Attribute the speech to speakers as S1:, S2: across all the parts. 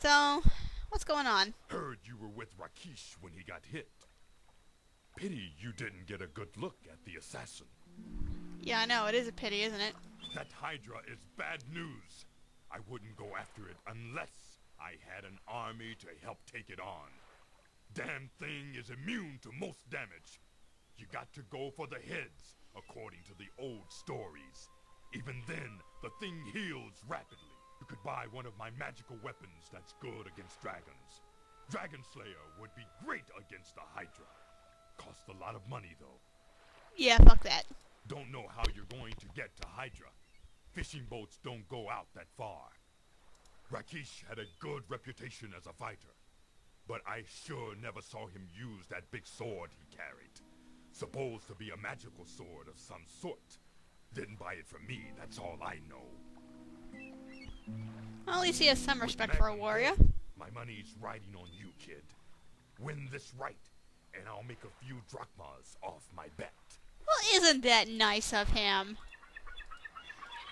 S1: So, what's going on?
S2: Heard you were with Rakeesh when he got hit. Pity you didn't get a good look at the assassin.
S1: Yeah, I know, it is a pity, isn't it?
S2: That Hydra is bad news. I wouldn't go after it unless I had an army to help take it on. Damn thing is immune to most damage. You got to go for the heads, according to the old stories. Even then, the thing heals rapidly. You could buy one of my magical weapons that's good against dragons. Dragon Slayer would be great against the Hydra. Costs a lot of money, though.
S1: Yeah, fuck that.
S2: Don't know how you're going to get to Hydra. Fishing boats don't go out that far. Rakeesh had a good reputation as a fighter, but I sure never saw him use that big sword he carried. Supposed to be a magical sword of some sort. Didn't buy it from me, that's all I know.
S1: Well, at least he has some respect for a warrior.
S2: My money's riding on you, kid. Win this right, and I'll make a few drachmas off my bet.
S1: Well, isn't that nice of him?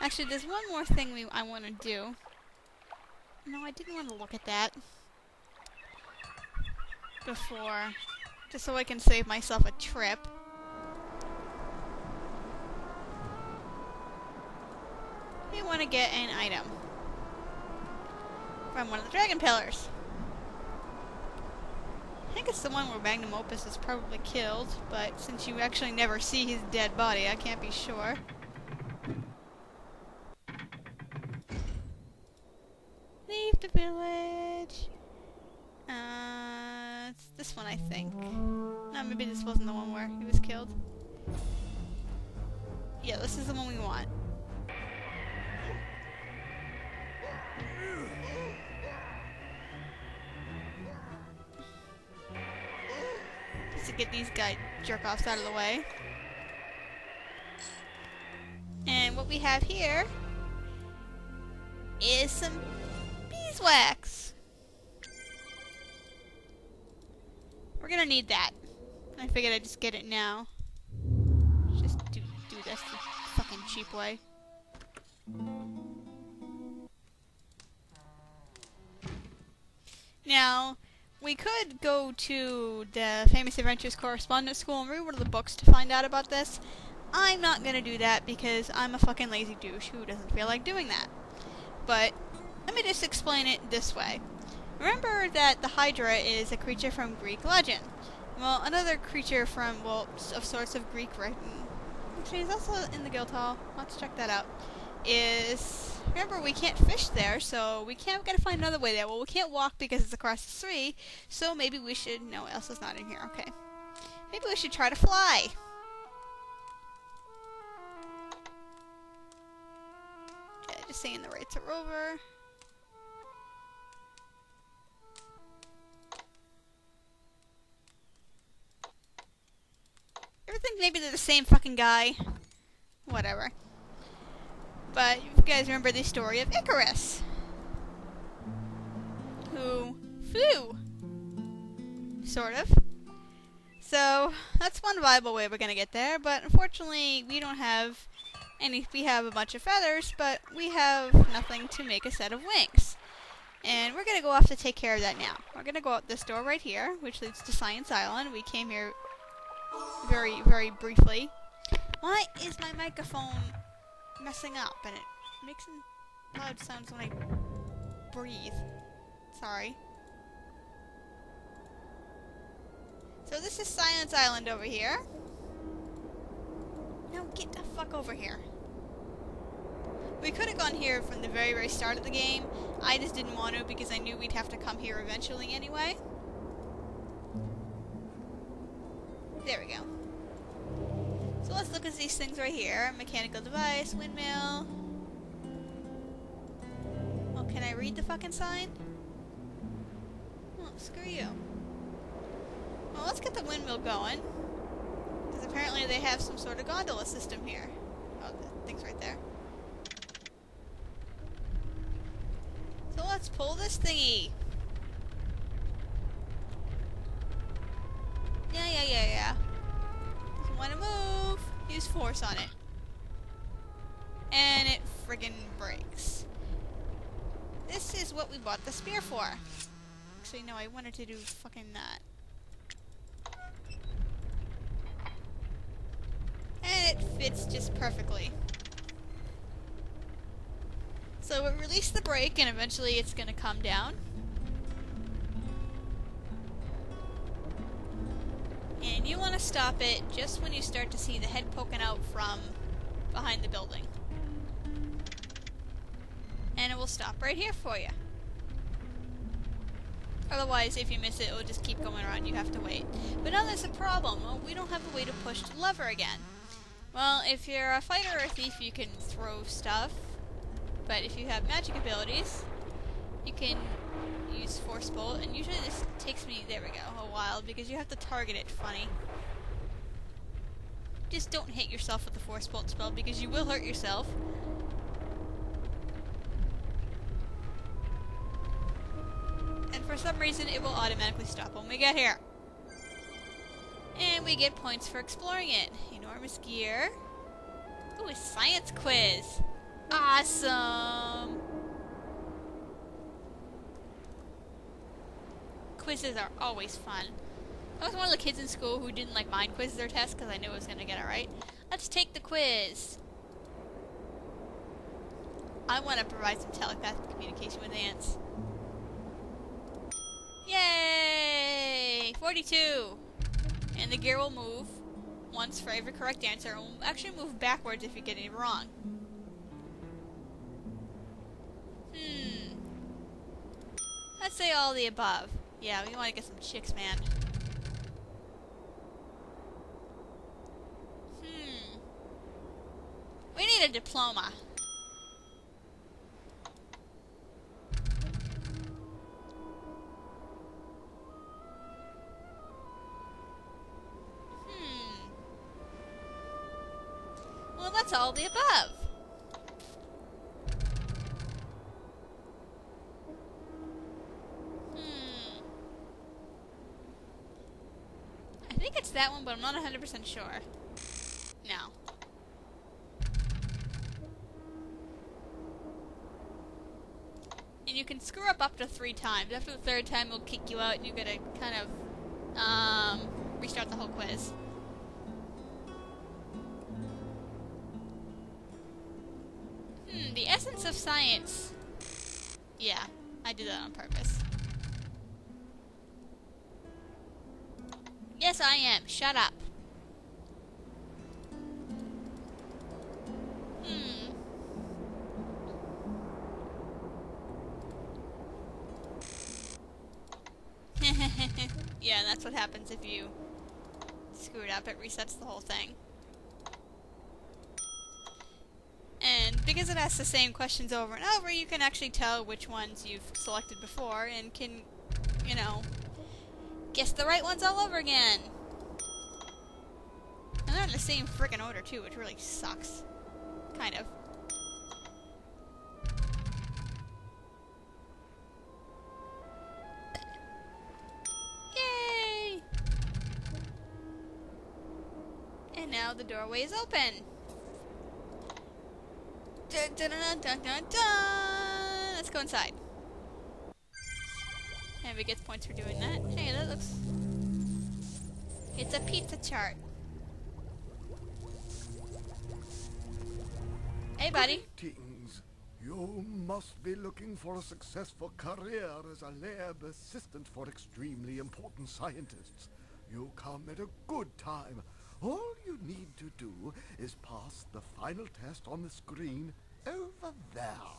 S1: Actually, there's one more thing I want to do. No, I didn't want to look at that before, just so I can save myself a trip. We want to get an item from one of the dragon pillars. I think it's the one where Magnum Opus is probably killed, but since you actually never see his dead body, I can't be sure. Leave the village. It's this one, I think. No, maybe this wasn't the one where he was killed. Yeah, this is the one we want. Just to get these guy jerk-offs out of the way. And what we have here is some beeswax. We're gonna need that. I figured I'd just get it now. Just do this the fucking cheap way. Now, we could go to the Famous Adventures Correspondence School and read one of the books to find out about this. I'm not gonna do that because I'm a fucking lazy douche who doesn't feel like doing that. But let me just explain it this way. Remember that the Hydra is a creature from Greek legend. Well, another creature from, well, of sorts of Greek writing. Actually, he's also in the guild hall. Let's check that out. Remember, we can't fish there, so we gotta find another way there. Well, we can't walk because it's across the street, so maybe we should, no, Elsa's not in here, okay. Maybe we should try to fly. Okay, just saying the rates are over. Everything maybe they're the same fucking guy. Whatever. But you guys remember the story of Icarus, who flew, sort of. So that's one viable way we're gonna get there, but unfortunately we don't have any. We have a bunch of feathers, but we have nothing to make a set of wings. And we're gonna go off to take care of that now. We're gonna go out this door right here, which leads to Science Island. We came here very, very briefly. Why is my microphone messing up? And it makes some loud sounds when I breathe. Sorry. So this is Science Island over here. Now get the fuck over here. We could have gone here from the very, very start of the game. I just didn't want to because I knew we'd have to come here eventually anyway. There we go. So let's look at these things right here. Mechanical device, windmill. Oh, can I read the fucking sign? Oh, screw you. Well, let's get the windmill going. Because apparently they have some sort of gondola system here. Oh, the thing's right there. So let's pull this thingy. Yeah. Doesn't want to move. Use force on it. And it friggin' breaks. this is what we bought the spear for. Actually, no, I wanted to do fucking that. And it fits just perfectly. So we release the brake and eventually it's gonna come down. And you want to stop it just when you start to see the head poking out from behind the building. And it will stop right here for you. Otherwise, if you miss it, it will just keep going around. You have to wait. But now there's a problem. Well, we don't have a way to push the lever again. Well, if you're a fighter or a thief, you can throw stuff. But if you have magic abilities, you can use Force Bolt. And usually this takes me, there we go, a while because you have to target it funny. Just don't hit yourself with the Force Bolt spell because you will hurt yourself. And for some reason, it will automatically stop when we get here. And we get points for exploring it. Enormous gear. Ooh, a science quiz. Awesome! Quizzes are always fun. I was one of the kids in school who didn't like mind quizzes or tests because I knew I was going to get it right. Let's take the quiz. I want to provide some telepathic communication with ants. Yay! 42! And the gear will move once for every correct answer. It will actually move backwards if you get it wrong. Let's say all the above. Yeah, we want to get some chicks, man. We need a diploma. Well, that's all the above. I think it's that one, but I'm not 100% sure. No. And you can screw up to 3 times. After the 3rd time, it'll kick you out and you gotta kind of, restart the whole quiz. The essence of science. Yeah, I did that on purpose. Yes, I am. Shut up. Yeah, that's what happens if you screw it up. It resets the whole thing. And because it asks the same questions over and over, you can actually tell which ones you've selected before and can, you know, guess the right ones all over again. And they're in the same frickin' order too, which really sucks. Kind of. Yay! And now the doorway is open. Dun, dun, dun, dun, dun, dun. Let's go inside. And we get points for doing that. Hey, that looks... It's a pizza chart. Hey, buddy.
S3: Greetings. You must be looking for a successful career as a lab assistant for extremely important scientists. You come at a good time. All you need to do is pass the final test on the screen over there.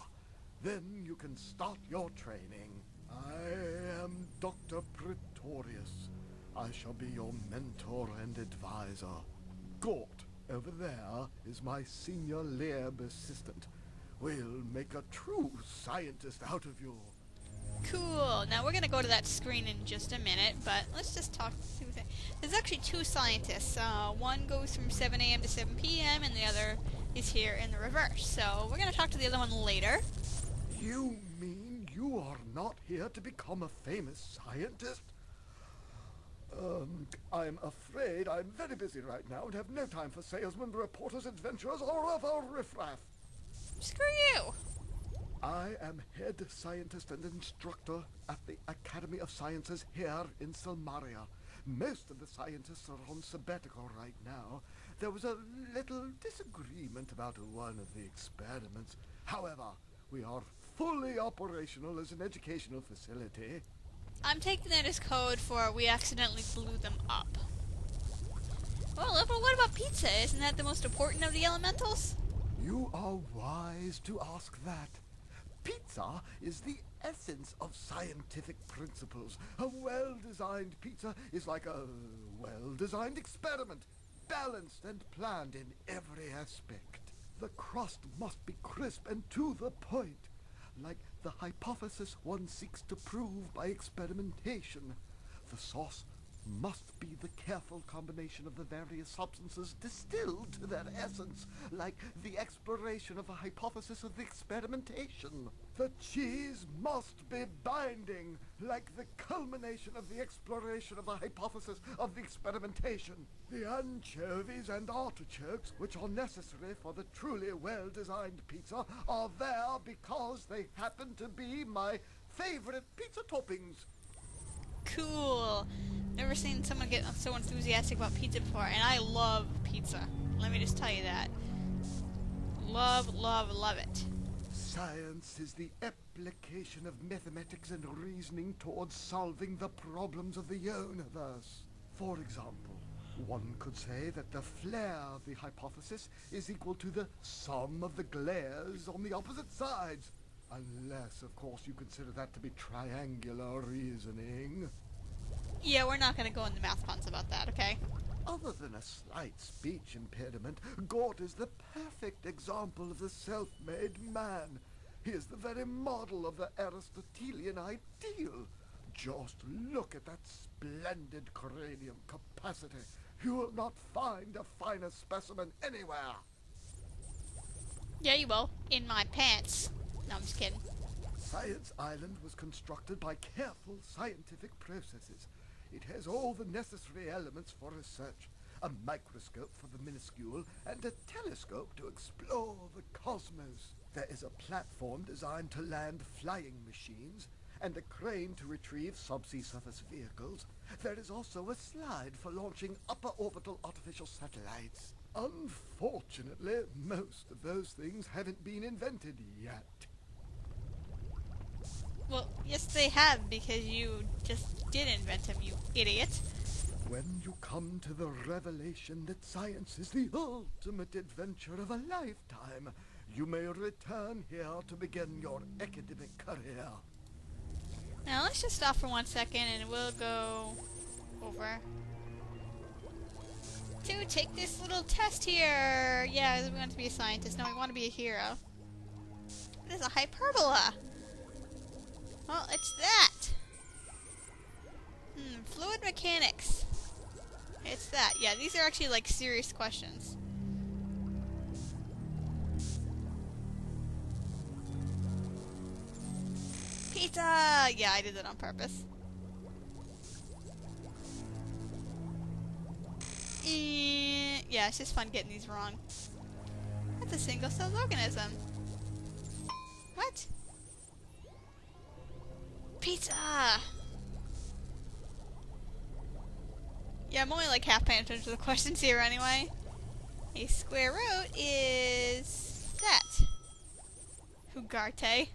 S3: Then you can start your training. I am Dr. Pretorius. I shall be your mentor and advisor. Gort, over there, is my senior lab assistant. We'll make a true scientist out of you.
S1: Cool. Now we're gonna go to that screen in just a minute, but let's just talk. There's actually 2 scientists. One goes from 7 a.m. to 7 p.m. and the other is here in the reverse. So we're gonna talk to the other one later.
S3: You mean you are not here to become a famous scientist? I'm afraid I'm very busy right now and have no time for salesmen, reporters, adventurers, or other riffraff.
S1: Screw you.
S3: I am head scientist and instructor at the Academy of Sciences here in Silmaria. Most of the scientists are on sabbatical right now. There was a little disagreement about one of the experiments. However, we are fully operational as an educational facility.
S1: I'm taking that as code for we accidentally blew them up. Well, but what about pizza? Isn't that the most important of the elementals?
S3: You are wise to ask that. Pizza is the essence of scientific principles. A well-designed pizza is like a well-designed experiment, balanced and planned in every aspect. The crust must be crisp and to the point, like the hypothesis one seeks to prove by experimentation. The sauce must be the careful combination of the various substances distilled to their essence, like the exploration of a hypothesis of the experimentation. The cheese must be binding, like the culmination of the exploration of the hypothesis of the experimentation. The anchovies and artichokes, which are necessary for the truly well-designed pizza, are there because they happen to be my favorite pizza toppings.
S1: Cool. Never seen someone get so enthusiastic about pizza before, and I love pizza. Let me just tell you that. Love, love, love it.
S3: Science is the application of mathematics and reasoning towards solving the problems of the universe. For example, one could say that the flare of the hypothesis is equal to the sum of the glares on the opposite sides. Unless, of course, you consider that to be triangular reasoning.
S1: Yeah, we're not going to go into math puns about that, okay?
S3: Other than a slight speech impediment, Gort is the perfect example of the self-made man. He is the very model of the Aristotelian ideal. Just look at that splendid cranium capacity. You will not find a finer specimen anywhere.
S1: Yeah, you will. In my pants. No, I'm just kidding.
S3: Science Island was constructed by careful scientific processes. It has all the necessary elements for research. A microscope for the minuscule and a telescope to explore the cosmos. There is a platform designed to land flying machines and a crane to retrieve subsea surface vehicles. There is also a slide for launching upper orbital artificial satellites. Unfortunately, most of those things haven't been invented yet.
S1: Well, yes they have, because you just did invent them, you idiot.
S3: When you come to the revelation that science is the ultimate adventure of a lifetime, you may return here to begin your academic career.
S1: Now let's just stop for 1 second and we'll go over to take this little test here. Yeah, we want to be a scientist. No, we want to be a hero. It is a hyperbola. Well, it's that. Fluid mechanics. It's that. Yeah, these are actually like serious questions. Pizza! Yeah, I did that on purpose. Yeah, it's just fun getting these wrong. That's a single-celled organism. What? Pizza! Yeah, I'm only like half paying attention to the questions here anyway. A square root is that. Hugarte.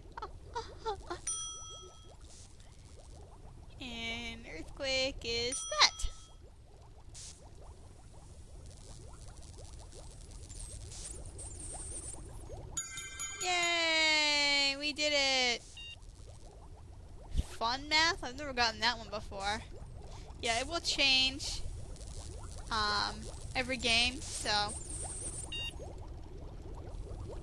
S1: An earthquake is that. Yay! We did it! Fun math? I've never gotten that one before. Yeah, it will change every game, so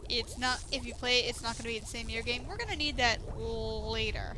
S1: it's not, if you play it, it's not going to be the same year game. We're going to need that later.